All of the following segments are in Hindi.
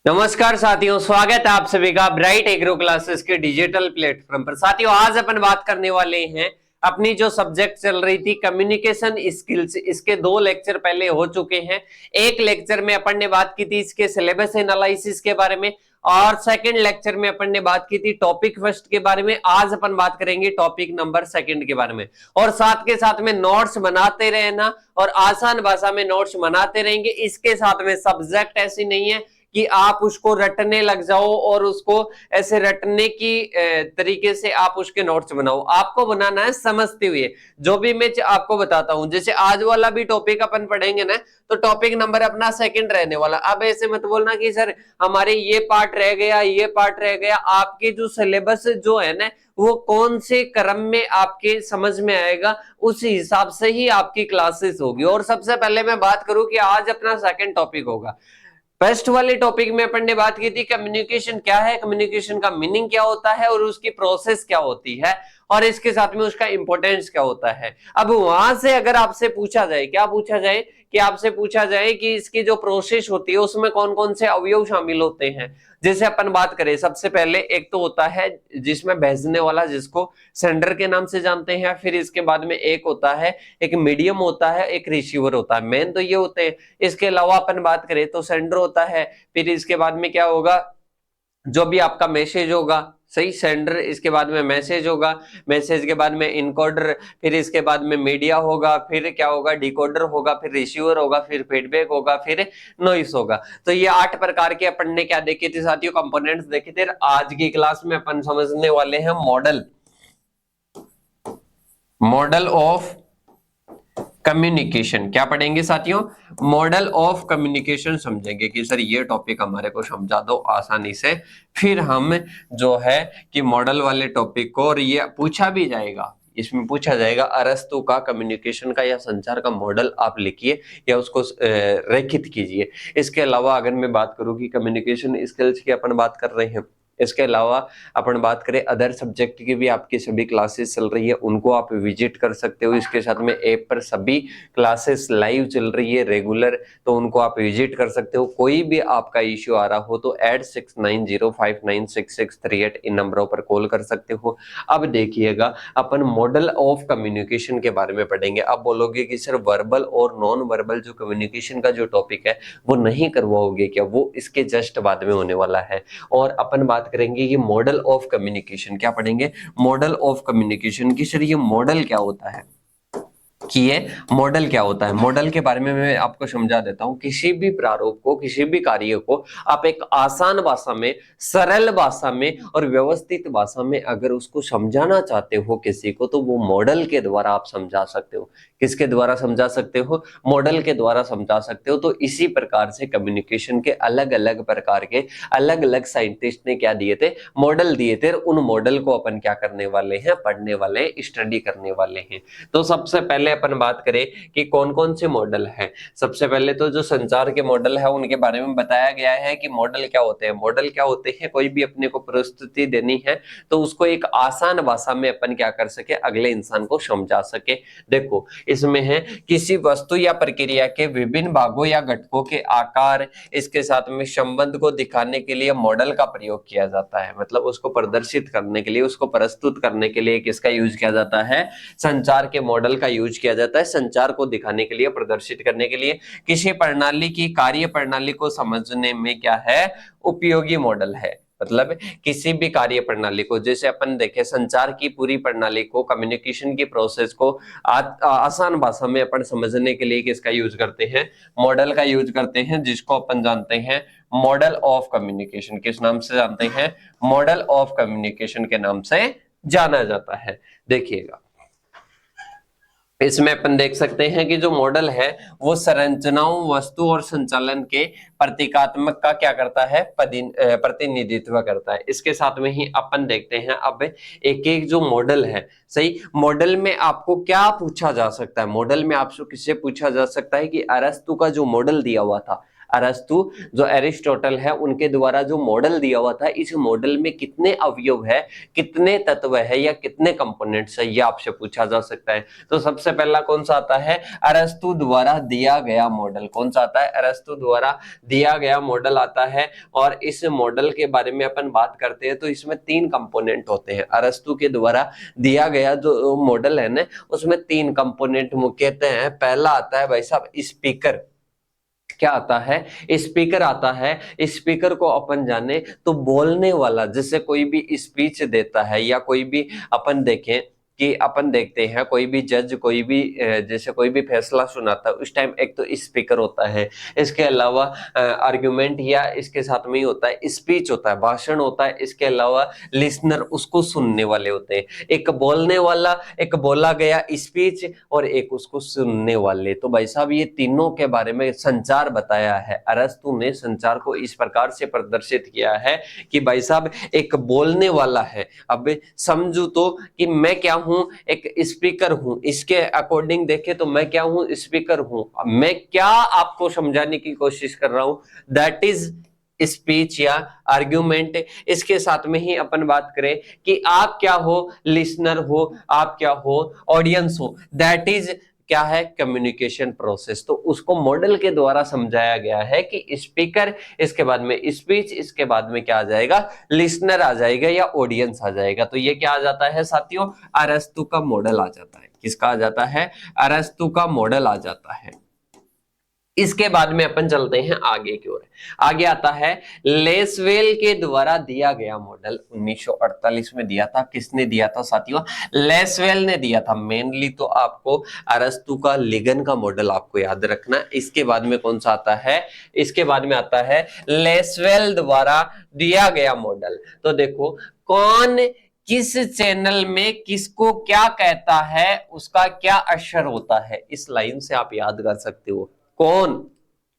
नमस्कार साथियों, स्वागत है आप सभी का ब्राइट एग्रो क्लासेस के डिजिटल प्लेटफॉर्म पर। साथियों, आज अपन बात करने वाले हैं अपनी जो सब्जेक्ट चल रही थी कम्युनिकेशन स्किल्स। इसके 2 लेक्चर पहले हो चुके हैं। एक लेक्चर में अपन ने बात की थी इसके सिलेबस एनालिसिस के बारे में और सेकंड लेक्चर में अपन ने बात की थी टॉपिक फर्स्ट के बारे में। आज अपन बात करेंगे टॉपिक नंबर सेकंड के बारे में और साथ के साथ में नोट्स बनाते रहना और आसान भाषा में नोट्स बनाते रहेंगे। इसके साथ में सब्जेक्ट ऐसी नहीं है कि आप उसको रटने लग जाओ और उसको ऐसे रटने की तरीके से आप उसके नोट्स बनाओ। आपको बनाना है समझते हुए। जो भी मैं आपको बताता हूं, जैसे आज वाला भी टॉपिक अपन पढ़ेंगे ना, तो टॉपिक नंबर अपना सेकंड रहने वाला। अब ऐसे मत बोलना कि सर हमारे ये पार्ट रह गया, ये पार्ट रह गया। आपके जो सिलेबस जो है ना, वो कौन से क्रम में आपके समझ में आएगा, उस हिसाब से ही आपकी क्लासेस होगी। और सबसे पहले मैं बात करूं कि आज अपना सेकंड टॉपिक होगा। फर्स्ट वाले टॉपिक में अपन ने बात की थी कम्युनिकेशन क्या है, कम्युनिकेशन का मीनिंग क्या होता है और उसकी प्रोसेस क्या होती है और इसके साथ में उसका इंपॉर्टेंस क्या होता है। अब वहां से अगर आपसे पूछा जाए, क्या पूछा जाए कि आपसे पूछा जाए कि इसकी जो प्रोसेस होती है उसमें कौन कौन से अवयव शामिल होते हैं। जैसे अपन बात करें, सबसे पहले एक तो होता है जिसमें भेजने वाला, जिसको सेंडर के नाम से जानते हैं। फिर इसके बाद में एक होता है, एक मीडियम होता है, एक रिसीवर होता है। मेन तो ये होते हैं। इसके अलावा अपन बात करें तो सेंडर होता है। फिर इसके बाद में क्या होगा, जो भी आपका मैसेज होगा, सही, सेंडर। इसके बाद में मैसेज होगा, मैसेज के बाद में इनकोडर, फिर इसके बाद में मीडिया होगा, फिर क्या होगा, डिकोडर होगा, फिर रिसीवर होगा, फिर फीडबैक होगा, फिर नॉइस होगा। तो ये 8 प्रकार के अपन ने क्या देखे थे साथियों, कंपोनेंट्स देखे थे। आज की क्लास में अपन समझने वाले हैं मॉडल ऑफ कम्युनिकेशन। क्या पढ़ेंगे साथियों, मॉडल ऑफ कम्युनिकेशन समझेंगे कि सर ये टॉपिक हमारे को समझा दो आसानी से। फिर हम जो है कि मॉडल वाले टॉपिक को, और ये पूछा भी जाएगा, इसमें पूछा जाएगा अरस्तु का कम्युनिकेशन का या संचार का मॉडल आप लिखिए या उसको रेखित कीजिए। इसके अलावा अगर मैं बात करूं कि कम्युनिकेशन स्किल्स की अपन बात कर रहे हैं, इसके अलावा अपन बात करें अदर सब्जेक्ट की भी आपकी सभी क्लासेस चल रही है, उनको आप विजिट कर सकते हो। इसके साथ में ऐप पर सभी क्लासेस लाइव चल रही है रेगुलर, तो उनको आप विजिट कर सकते हो। कोई भी आपका इश्यू आ रहा हो तो 8690596638 इन नंबरों पर कॉल कर सकते हो। अब देखिएगा, अपन मॉडल ऑफ कम्युनिकेशन के बारे में पढ़ेंगे। अब बोलोगे कि सर वर्बल और नॉन वर्बल जो कम्युनिकेशन का जो टॉपिक है वो नहीं करवाओगे क्या, वो इसके जस्ट बाद में होने वाला है। और अपन बात करेंगे कि मॉडल ऑफ कम्युनिकेशन, क्या पढ़ेंगे, मॉडल ऑफ कम्युनिकेशन की। सर ये मॉडल क्या होता है, कि ये मॉडल क्या होता है। मॉडल के बारे में मैं आपको समझा देता हूं। किसी भी प्रारूप को, किसी भी कार्य को आप एक आसान भाषा में, सरल भाषा में और व्यवस्थित भाषा में अगर उसको समझाना चाहते हो किसी को, तो वो मॉडल के द्वारा आप समझा सकते हो। किसके द्वारा समझा सकते हो, मॉडल के द्वारा समझा सकते हो। तो इसी प्रकार से कम्युनिकेशन के अलग अलग प्रकार के अलग अलग साइंटिस्ट ने क्या दिए थे, मॉडल दिए थे। उन मॉडल को अपन क्या करने वाले हैं, पढ़ने वाले हैं, स्टडी करने वाले हैं। तो सबसे पहले अपन बात करें कि कौन कौन से मॉडल हैं। सबसे पहले तो जो संचार के मॉडल है उनके बारे में बताया गया है कि मॉडल क्या होते हैं। मॉडल क्या होते हैं, कोई भी अपने को प्रस्तुति देनी है तो उसको एक आसान भाषा में अपन क्या कर सके, अगले इंसान को समझा सके। देखो, इसमें है किसी वस्तु या प्रक्रिया के विभिन्न भागों या घटकों के आकार, इसके साथ में संबंध को दिखाने के लिए मॉडल का प्रयोग किया जाता है। मतलब उसको प्रदर्शित करने के लिए, उसको प्रस्तुत करने के लिए किसका यूज किया जाता है, संचार के मॉडल का यूज किया जाता है। संचार को दिखाने के लिए, प्रदर्शित करने के लिए, किसी प्रणाली की कार्य प्रणाली को समझने में क्या है, उपयोगी मॉडल है। मतलब किसी भी कार्य प्रणाली को, जैसे अपन देखें संचार की पूरी प्रणाली को, कम्युनिकेशन की प्रोसेस को आसान भाषा में अपन समझने के लिए किसका यूज करते हैं, मॉडल का यूज करते हैं, जिसको अपन जानते हैं मॉडल ऑफ कम्युनिकेशन। किस नाम से जानते हैं, मॉडल ऑफ कम्युनिकेशन के नाम से जाना जाता है। देखिएगा, इसमें अपन देख सकते हैं कि जो मॉडल है वो संरचनाओं, वस्तु और संचालन के प्रतीकात्मक का क्या करता है, प्रतिनिधित्व करता है। इसके साथ में ही अपन देखते हैं अब एक एक जो मॉडल है, सही, मॉडल में आपको क्या पूछा जा सकता है। मॉडल में आपसे किससे पूछा जा सकता है कि अरस्तु का जो मॉडल दिया हुआ था, अरस्तु जो एरिस्टोटल है उनके द्वारा जो मॉडल दिया हुआ था, इस मॉडल में कितने अवयव है, कितने तत्व है या कितने कंपोनेंट्स है, ये आपसे पूछा जा सकता है। तो सबसे पहला कौन सा आता है, अरस्तु द्वारा दिया गया मॉडल। कौन सा आता है, अरस्तु द्वारा दिया गया मॉडल आता है। और इस मॉडल के बारे में अपन बात करते हैं तो इसमें 3 कंपोनेंट होते हैं। अरस्तु के द्वारा दिया गया जो मॉडल है ना, उसमें 3 कंपोनेंट मुख्यतः हैं। पहला आता है भाई साहब स्पीकर। क्या आता है, स्पीकर आता है। स्पीकर को अपन जाने तो बोलने वाला, जैसे कोई भी स्पीच देता है या कोई भी अपन देखें कि अपन देखते हैं कोई भी जज कोई भी जैसे कोई भी फैसला सुनाता है उस टाइम एक तो स्पीकर होता है। इसके अलावा आर्गुमेंट या इसके साथ में ही होता है स्पीच होता है, भाषण होता है। इसके अलावा लिसनर, उसको सुनने वाले होते हैं। एक बोलने वाला, एक बोला गया स्पीच और एक उसको सुनने वाले। तो भाई साहब ये तीनों के बारे में संचार बताया है। अरस्तु ने संचार को इस प्रकार से प्रदर्शित किया है कि भाई साहब एक बोलने वाला है। अब समझू तो कि मैं क्या हूं, एक स्पीकर हूं। इसके अकॉर्डिंग देखे तो मैं क्या हूं, स्पीकर हूं। मैं क्या आपको समझाने की कोशिश कर रहा हूं, दैट इज स्पीच या आर्ग्यूमेंट। इसके साथ में ही अपन बात करें कि आप क्या हो, लिसनर हो, आप क्या हो, ऑडियंस हो, दैट इज क्या है, कम्युनिकेशन प्रोसेस। तो उसको मॉडल के द्वारा समझाया गया है कि स्पीकर, इसके बाद में स्पीच, इसके बाद में क्या आ जाएगा, लिसनर आ जाएगा या ऑडियंस आ जाएगा। तो ये क्या आ जाता है साथियों, अरस्तु का मॉडल आ जाता है। किसका आ जाता है, अरस्तु का मॉडल आ जाता है। इसके बाद में अपन चलते हैं आगे की ओर। आगे आता है लेसवेल के द्वारा दिया गया मॉडल। 1948 में दिया था। किसने दिया था साथियों, लेसवेल ने दिया था। मेनली तो आपको अरस्तु का लिगन का मॉडल आपको याद रखना। इसके बाद में कौन सा आता है, इसके बाद में आता है लेसवेल द्वारा दिया गया मॉडल। तो देखो कौन किस चैनल में किसको क्या कहता है, उसका क्या असर होता है, इस लाइन से आप याद कर सकते हो। कौन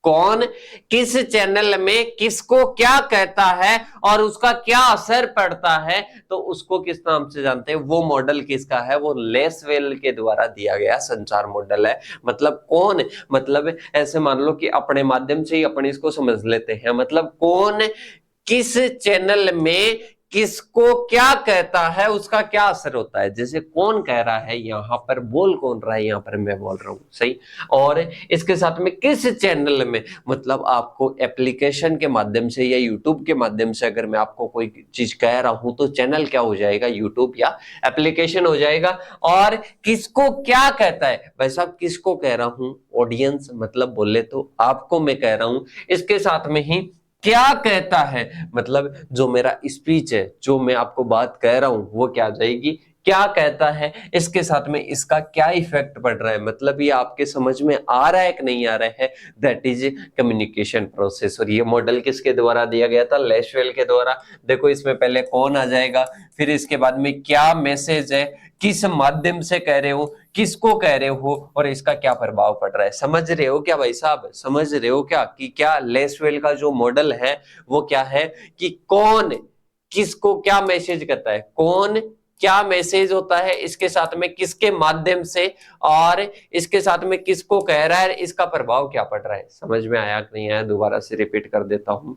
कौन किस चैनल में किसको क्या कहता है और उसका क्या असर पड़ता है, तो उसको किस नाम से जानते हैं, वो मॉडल किसका है, वो लेसवेल के द्वारा दिया गया संचार मॉडल है। मतलब कौन, मतलब ऐसे मान लो कि अपने माध्यम से ही अपन इसको समझ लेते हैं। मतलब कौन किस चैनल में किसको क्या कहता है, उसका क्या असर होता है। जैसे कौन कह रहा है, यहां पर बोल कौन रहा है, यहां पर मैं बोल रहा हूं, सही। और इसके साथ में किस चैनल में, मतलब आपको एप्लीकेशन के माध्यम से या यूट्यूब के माध्यम से अगर मैं आपको कोई चीज कह रहा हूं तो चैनल क्या हो जाएगा, यूट्यूब या एप्लीकेशन हो जाएगा। और किसको क्या कहता है, भाई साहब किसको कह रहा हूं, ऑडियंस, मतलब बोले तो आपको मैं कह रहा हूं। इसके साथ में ही क्या कहता है, मतलब जो मेरा स्पीच है, जो मैं आपको बात कह रहा हूं, वो क्या आ जाएगी, क्या कहता है। इसके साथ में इसका क्या इफेक्ट पड़ रहा है, मतलब ये आपके समझ में आ रहा है कि नहीं आ रहा है, दैट इज कम्युनिकेशन प्रोसेस। और ये मॉडल किसके द्वारा दिया गया था, लेसवेल के द्वारा। देखो इसमें पहले कौन आ जाएगा, फिर इसके बाद में क्या मैसेज है, किस माध्यम से कह रहे हो, किसको कह रहे हो, और इसका क्या प्रभाव पड़ रहा है। समझ रहे हो क्या भाई साहब, समझ रहे हो क्या कि क्या लेसवेल का जो मॉडल है वो क्या है कि कौन किसको क्या मैसेज करता है, कौन क्या मैसेज होता है, इसके साथ में किसके माध्यम से, और इसके साथ में किसको कह रहा है, इसका प्रभाव क्या पड़ रहा है। समझ में आया कि नहीं आया, दोबारा से रिपीट कर देता हूं।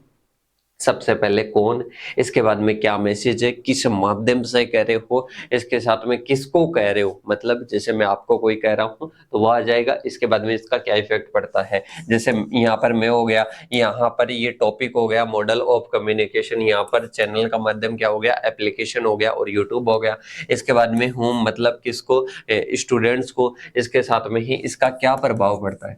सबसे पहले कौन, इसके बाद में क्या मैसेज है, किस माध्यम से कह रहे हो, इसके साथ में किसको कह रहे हो, मतलब जैसे मैं आपको कोई कह रहा हूं तो वो आ जाएगा। इसके बाद में इसका क्या इफेक्ट पड़ता है, जैसे यहाँ पर मैं हो गया, यहाँ पर ये टॉपिक हो गया मॉडल ऑफ कम्युनिकेशन, यहाँ पर चैनल का माध्यम क्या हो गया, एप्लीकेशन हो गया और यूट्यूब हो गया। इसके बाद में हूँ मतलब किसको, स्टूडेंट्स को। इसके साथ में ही इसका क्या प्रभाव पड़ता है,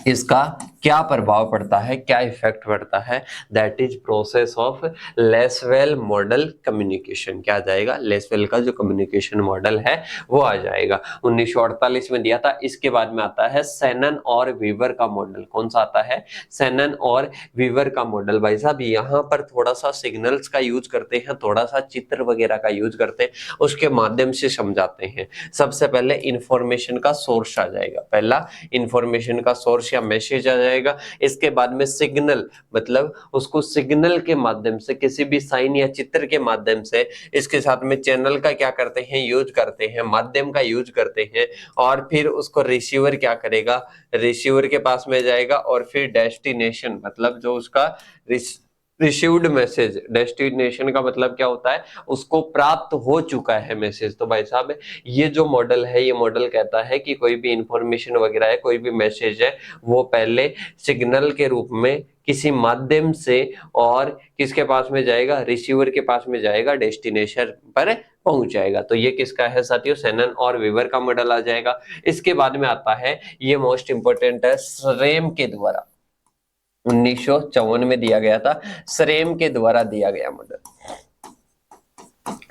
इसका क्या प्रभाव पड़ता है, क्या इफेक्ट पड़ता है, that is process of Lasswell model communication. क्या आ जाएगा, लेसवेल का जो कम्युनिकेशन मॉडल है वो आ जाएगा। 1948 में दिया था। इसके बाद में आता है शैनन और वीवर का मॉडल। कौन सा आता है, शैनन और वीवर का मॉडल। भाई साहब यहाँ पर थोड़ा सा सिग्नल्स का यूज करते हैं, थोड़ा सा चित्र वगैरह का यूज करते हैं, उसके माध्यम से समझाते हैं। सबसे पहले इंफॉर्मेशन का सोर्स आ जाएगा। पहला इंफॉर्मेशन का सोर्स या मैसेज आ जाएगा। इसके बाद में सिग्नल, मतलब उसको सिग्नल के माध्यम से, किसी भी साइन या चित्र के माध्यम से, इसके साथ में चैनल का क्या करते हैं, यूज करते हैं, माध्यम का यूज करते हैं। और फिर उसको रिसीवर क्या करेगा, रिसीवर के पास में जाएगा और फिर डेस्टिनेशन, मतलब जो उसका रिसीव्ड मैसेज, डेस्टिनेशन का मतलब क्या होता है, उसको प्राप्त हो चुका है मैसेज। तो भाई साहब ये जो मॉडल है, ये मॉडल कहता है कि कोई भी इंफॉर्मेशन वगैरह है, कोई भी मैसेज है, वो पहले सिग्नल के रूप में किसी माध्यम से और किसके पास में जाएगा, रिसीवर के पास में जाएगा, डेस्टिनेशन पर पहुंच जाएगा। तो ये किसका है साथियों, शैनन और वीवर का मॉडल आ जाएगा। इसके बाद में आता है, ये मोस्ट इंपोर्टेंट है, श्रेम के द्वारा 1954 में दिया गया था, श्रेम के द्वारा दिया गया मॉडल,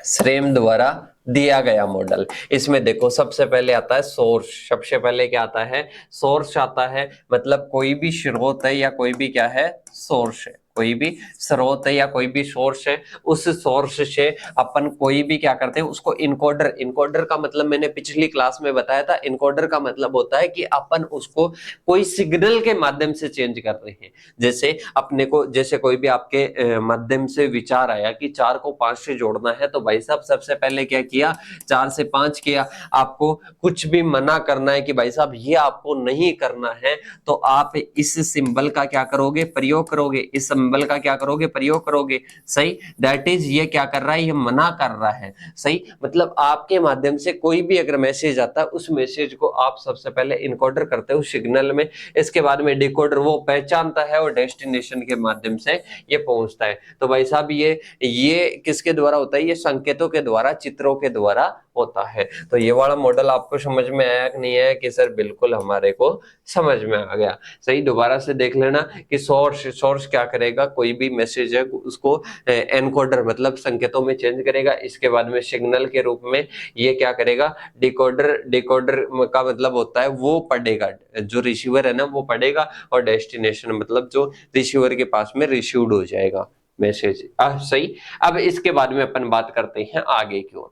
श्रेम द्वारा दिया गया मॉडल। इसमें देखो सबसे पहले आता है सोर्स, सबसे पहले क्या आता है, सोर्स आता है, मतलब कोई भी स्रोत है या कोई भी क्या है, सोर्स है, कोई भी स्रोत है या कोई भी सोर्स है, उस सोर्स से अपन कोई भी क्या करते हैं, उसको इनकोडर, इनकोडर का मतलब मैंने पिछली क्लास में बताया था, इनकोडर का मतलब होता है कि अपन उसको कोई सिग्नल के माध्यम से चेंज कर रहे हैं। जैसे अपने को, जैसे कोई भी आपके माध्यम से विचार आया कि 4 को 5 से जोड़ना है, तो भाई साहब सबसे पहले क्या किया, 4 से 5 किया। आपको कुछ भी मना करना है कि भाई साहब ये आपको नहीं करना है, तो आप इस सिंबल का क्या करोगे, प्रयोग करोगे, इस सिंबल का क्या करोगे, प्रयोग करोगे। सही, दैट इज ये क्या कर रहा है, ये मना कर रहा है। सही, मतलब आपके माध्यम से कोई भी अगर मैसेज आता है, उस मैसेज को आप सबसे पहले इनकोडर करते हो सिग्नल में, इसके बाद में डिकोडर वो पहचानता है और डेस्टिनेशन के माध्यम से ये पहुंचता है। तो भाई साहब ये किसके द्वारा होता है, ये संकेतों के द्वारा, चित्रों के द्वारा होता है। तो ये वाला मॉडल आपको समझ में आया कि नहीं आया, कि सर बिल्कुल हमारे को समझ में आ गया। सही, दोबारा से देख लेना कि सोर्स क्या करेगा, कोई भी मैसेज है उसको एनकोडर मतलब संकेतों में चेंज करेगा। इसके बाद में सिग्नल के रूप में ये क्या करेगा, डिकोडर, डिकोडर का मतलब होता है वो पढ़ेगा, जो रिसीवर है ना वो पढ़ेगा, और डेस्टिनेशन मतलब जो रिसीवर के पास में रिसीव्ड हो जाएगा मैसेज। सही, अब इसके बाद में अपन बात करते हैं आगे की ओर।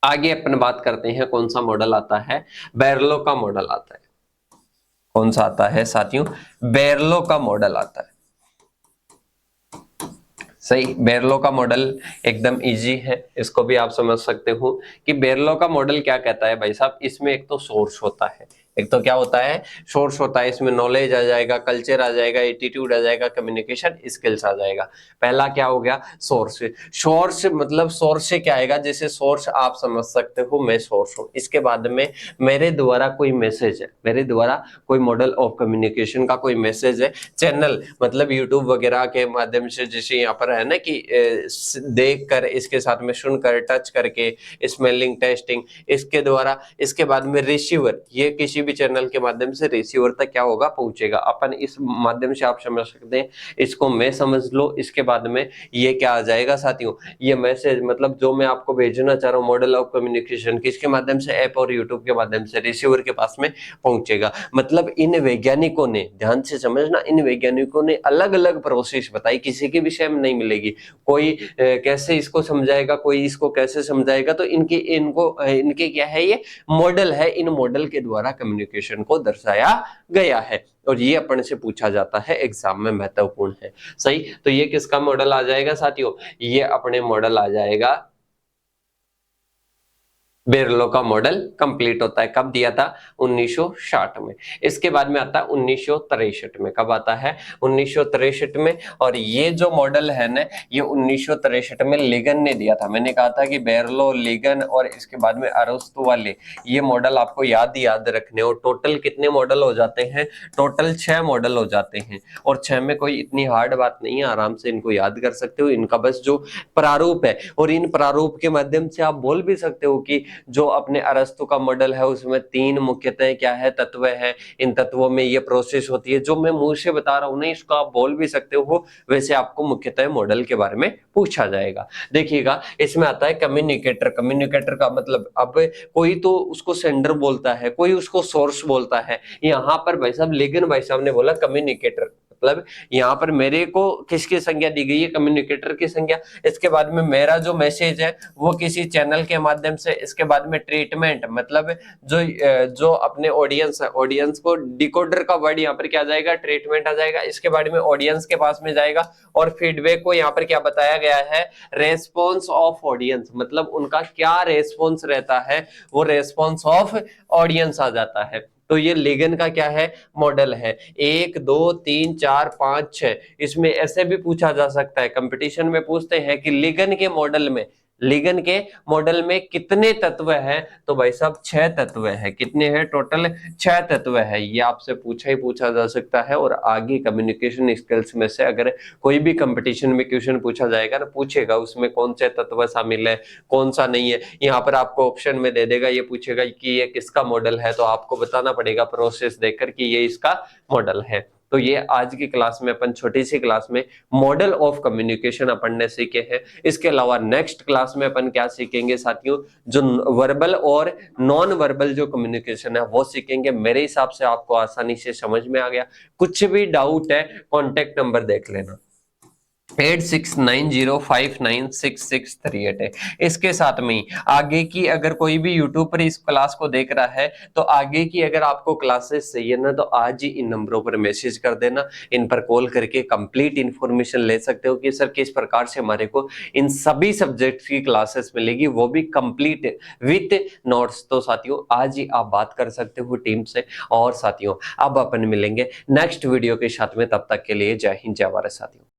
आगे अपन बात करते हैं कौन सा मॉडल आता है, बैरलो का मॉडल आता है। कौन सा आता है साथियों, बैरलो का मॉडल आता है। सही, बैरलो का मॉडल एकदम इजी है, इसको भी आप समझ सकते हो कि बैरलो का मॉडल क्या कहता है भाई साहब, इसमें एक तो सोर्स होता है, एक तो क्या होता है, सोर्स होता है। इसमें नॉलेज आ जाएगा, कल्चर आ जाएगा, एटीट्यूड आ जाएगा, कम्युनिकेशन स्किल्स आ जाएगा। पहला क्या हो गया, सोर्स। सोर्स मतलब सोर्स से क्या आएगा, जैसे सोर्स आप समझ सकते हो, मैं सोर्स हूं, इसके बाद में मेरे द्वारा कोई मैसेज है, मेरे द्वारा कोई मॉडल ऑफ कम्युनिकेशन का कोई मैसेज है। चैनल मतलब यूट्यूब वगैरह के माध्यम से, जैसे यहाँ पर है ना कि देख कर, इसके साथ में सुनकर, टच करके, स्मेलिंग टेस्टिंग, इसके द्वारा। इसके बाद में रिसीवर, ये किसी भी चैनल के माध्यम से रिसीवर तक क्या होगा, पहुंचेगा। अपन इस माध्यम से आप समझ सकते हैं, इसको मैं समझ लो। इसके बाद में ये क्या आ जाएगा साथियों, ये मैसेज मतलब जो मैं आपको भेजना चाह रहा हूँ, मॉडल ऑफ कम्युनिकेशन किसके माध्यम से, ऐप और यूट्यूब के माध्यम से रिसीवर के पास में पहुंचेगा। मतलब इन वैज्ञानिकों ने, ध्यान से समझना, इन वैज्ञानिकों ने अलग अलग प्रोसेस बताई, किसी के विषय में नहीं मिलेगी। कोई कैसे इसको समझाएगा, कोई इसको कैसे समझाएगा, तो इनके क्या है, ये मॉडल है, इन मॉडल के द्वारा कम्युनिकेशन को दर्शाया गया है, और ये अपन से पूछा जाता है, एग्जाम में महत्वपूर्ण है। सही, तो ये किसका मॉडल आ जाएगा साथियों, ये अपने मॉडल आ जाएगा, बैरलो का मॉडल कंप्लीट होता है। कब दिया था, 1960 में। इसके बाद में आता है 1963 में। कब आता है, 1963 में। और ये जो मॉडल है ना, ये 1963 में लिगन ने दिया था। मैंने कहा था कि बैरलो, लिगन और इसके बाद में अरस्तु वाले, ये मॉडल आपको याद रखने। और टोटल कितने मॉडल हो जाते हैं, टोटल 6 मॉडल हो जाते हैं। और 6 में कोई इतनी हार्ड बात नहीं है, आराम से इनको याद कर सकते हो। इनका बस जो प्रारूप है, और इन प्रारूप के माध्यम से आप बोल भी सकते हो कि जो अपने अरस्तु का मॉडल है, उसमें 3 मुख्यतः क्या है, तत्व है। इन तत्वों में ये प्रोसेस होती है, जो मैं मुंह से बता रहा हूं ना, इसको आप बोल भी सकते हो। वैसे आपको मुख्यतः मॉडल के बारे में पूछा जाएगा। देखिएगा, इसमें आता है कम्युनिकेटर। कम्युनिकेटर का मतलब, अब कोई तो उसको सेंडर बोलता है, कोई उसको सोर्स बोलता है। यहाँ पर भाई साहब, लेकिन भाई साहब ने बोला कम्युनिकेटर। मतलब यहाँ पर मेरे को किसकी संज्ञा दी गई है, कम्युनिकेटर की संज्ञा। इसके बाद में मेरा जो मैसेज है वो किसी चैनल के माध्यम से, इसके बाद में ट्रीटमेंट मतलब जो अपने ऑडियंस है, ऑडियंस को डिकोडर का वर्ड यहाँ पर क्या आ जाएगा, ट्रीटमेंट आ जाएगा। इसके बाद में ऑडियंस के पास में जाएगा और फीडबैक को यहाँ पर क्या बताया गया है, रेस्पॉन्स ऑफ ऑडियंस, मतलब उनका क्या रेस्पॉन्स रहता है, वो रेस्पॉन्स ऑफ ऑडियंस आ जाता है। तो ये लिगन का क्या है, मॉडल है। 1 2 3 4 5 6, इसमें ऐसे भी पूछा जा सकता है, कंपटीशन में पूछते हैं कि लिगन के मॉडल में कितने तत्व हैं, तो भाई साहब 6 तत्व है। कितने हैं टोटल, 6 तत्व है। ये आपसे पूछा जा सकता है। और आगे कम्युनिकेशन स्किल्स में से अगर कोई भी कंपटीशन में क्वेश्चन पूछा जाएगा ना, पूछेगा उसमें कौन से तत्व शामिल है, कौन सा नहीं है, यहाँ पर आपको ऑप्शन में दे देगा। ये पूछेगा कि ये किसका मॉडल है, तो आपको बताना पड़ेगा प्रोसेस देखकर कि ये इसका मॉडल है। तो ये आज की क्लास में अपन छोटी सी क्लास में मॉडल ऑफ कम्युनिकेशन अपन ने सीखे हैं। इसके अलावा नेक्स्ट क्लास में अपन क्या सीखेंगे साथियों, जो वर्बल और नॉन वर्बल जो कम्युनिकेशन है वो सीखेंगे। मेरे हिसाब से आपको आसानी से समझ में आ गया। कुछ भी डाउट है कॉन्टेक्ट नंबर देख लेना, 8690596638 है। इसके साथ में आगे की अगर कोई भी यूट्यूब पर इस क्लास को देख रहा है, तो आगे की अगर आपको क्लासेस चाहिए ना, तो आज ही इन नंबरों पर मैसेज कर देना। इन पर कॉल करके कंप्लीट इंफॉर्मेशन ले सकते हो कि सर किस प्रकार से हमारे को इन सभी सब्जेक्ट्स की क्लासेस मिलेगी, वो भी कंप्लीट विथ नोट्स। तो साथियों आज ही आप बात कर सकते हो टीम से। और साथियों अब अपन मिलेंगे नेक्स्ट वीडियो के साथ में, तब तक के लिए जय हिंद जय भारत साथियों।